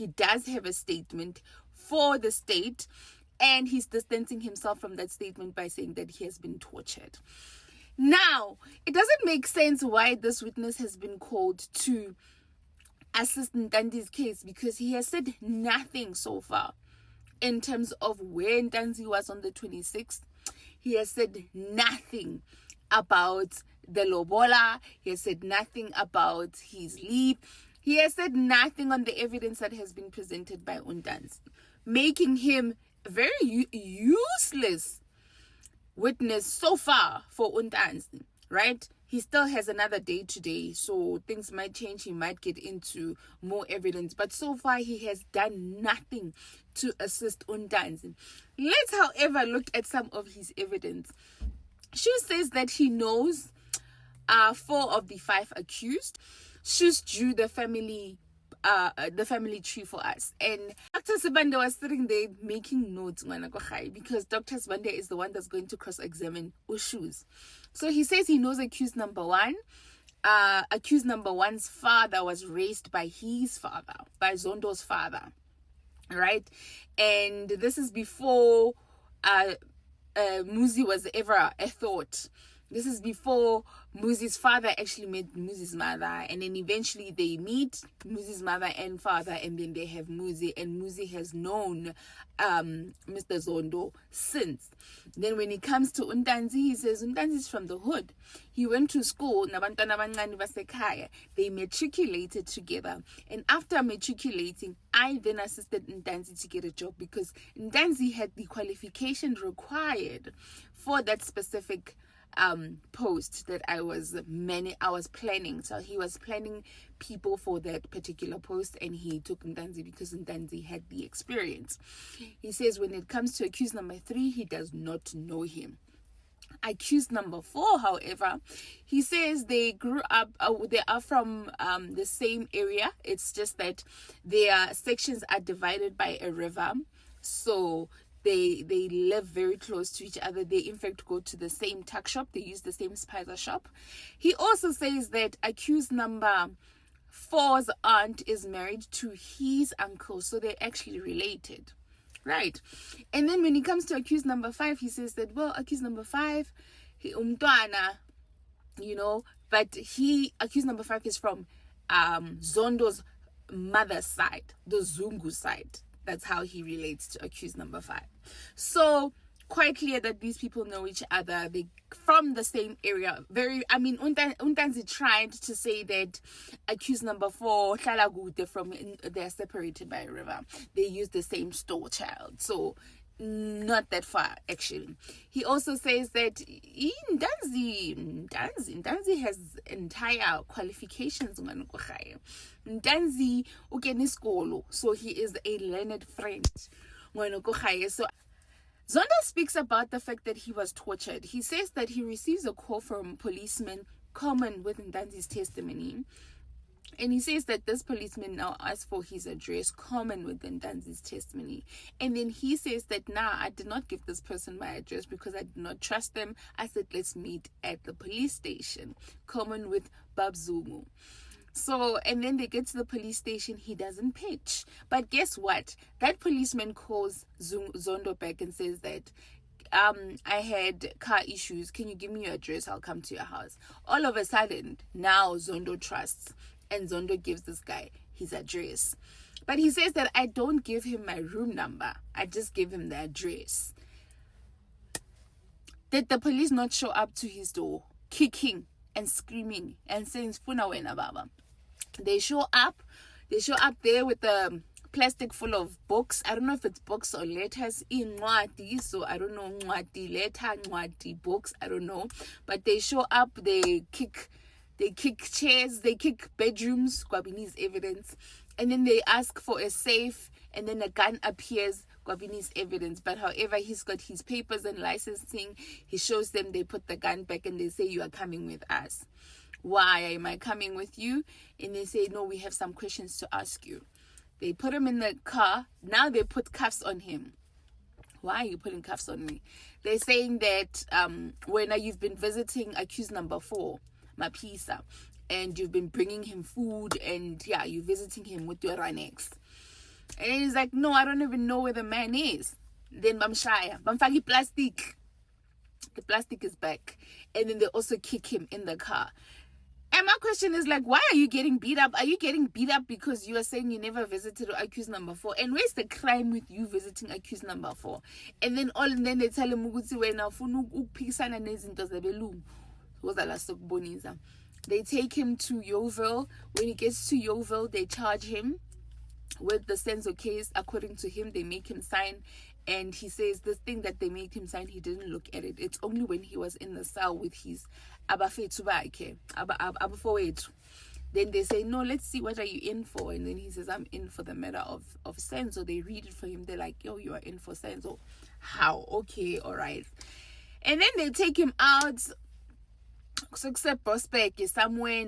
he does have a statement for the state, and he's distancing himself from that statement by saying that he has been tortured. Now, it doesn't make sense why this witness has been called to assist Ntanzi's case, because he has said nothing so far in terms of where Ntanzi was on the 26th. He has said nothing about the lobola. He has said nothing about his leave. He has said nothing on the evidence that has been presented by Ntanzi, making him a very useless witness so far for Ntanzi, right? He still has another day today, so things might change. He might get into more evidence, but so far he has done nothing to assist Ntanzi. Let's, however, look at some of his evidence. She says that he knows 4 of the 5 accused. She's drew the family tree for us, and Dr. Sibande was sitting there making notes because Dr. Sibande is the one that's going to cross-examine Ushu's. So he says he knows accused number 1. Accused number 1's father was raised by his father, by Zondo's father, right? And this is before Muzi was ever a thought. This is before Muzi's father actually met Muzi's mother, and then eventually they meet Muzi's mother and father, and then they have Muzi, and Muzi has known Mr. Zondo since. Then when it comes to Ntanzi, he says Ntanzi is from the hood. He went to school, they matriculated together, and after matriculating, I then assisted Ntanzi to get a job because Ntanzi had the qualification required for that specific post that I was planning. So he was planning people for that particular post, and he took Ntanzi because Ntanzi had the experience. He says when it comes to accused number 3, he does not know him. Accused number 4, however, he says they grew up, they are from the same area. It's just that their sections are divided by a river, so they live very close to each other. They in fact go to the same tuck shop. They use the same spicer shop. He also says that accused number 4's aunt is married to his uncle, so they're actually related, right? And then when it comes to accused number 5, he says that, well, accused number 5, but accused number 5 is from Zondo's mother's side, the Zungu side. That's how he relates to accused number 5. So quite clear that these people know each other. They from the same area. Ntanzi tried to say that accused number 4, they're separated by a river. They use the same store child. So not that far, actually. He also says that Ntanzi has entire qualifications. Ntanzi ukene isikolo, so he is a learned friend. So Zonda speaks about the fact that he was tortured. He says that he receives a call from policeman common with Ntanzi's testimony. And he says that this policeman now asks for his address, common with Ntanzi's testimony. And then he says that, I did not give this person my address because I did not trust them. I said, let's meet at the police station, common with Bab Zungu. So, and then they get to the police station. He doesn't pitch. But guess what? That policeman calls Zondo back and says that, I had car issues. Can you give me your address? I'll come to your house. All of a sudden, now Zondo trusts. And Zondo gives this guy his address. But he says that I don't give him my room number. I just give him the address. Did the police not show up to his door, kicking and screaming and saying, "Funa wena baba"? They show up there with a plastic full of books. I don't know if it's books or letters in Nwati. So I don't know, Nwati letter, Nwati books. I don't know. But they show up, they kick chairs, they kick bedrooms, Gwabini's evidence, and then they ask for a safe, and then a gun appears, Gwabini's evidence. But however, he's got his papers and licensing. He shows them, they put the gun back, and they say, you are coming with us. Why am I coming with you? And they say, no, we have some questions to ask you. They put him in the car. Now they put cuffs on him. Why are you putting cuffs on me? They're saying that when you've been visiting accused number 4, Mapisa, and you've been bringing him food, and you're visiting him with your Ranex. And then he's like, no, I don't even know where the man is. Then bamshaya, bamfaki plastic. The plastic is back. And then they also kick him in the car. And my question is like, why are you getting beat up? Are you getting beat up because you are saying you never visited accused number 4? And where's the crime with you visiting accused number 4? And then they tell him ukuthi wena ufuna ukuphikisana nezinto zabelungu. They take him to Yeovil. When he gets to Yeovil, they charge him with the Senzo case. According to him, they make him sign. And he says this thing that they made him sign, he didn't look at it. It's only when he was in the cell with his abafethu bakhe, abafowethu. Then they say, no, let's see, what are you in for? And then he says, I'm in for the matter of Senzo. They read it for him. They're like, yo, you are in for Senzo. How? Okay, all right. And then they take him out. So except Prospect is somewhere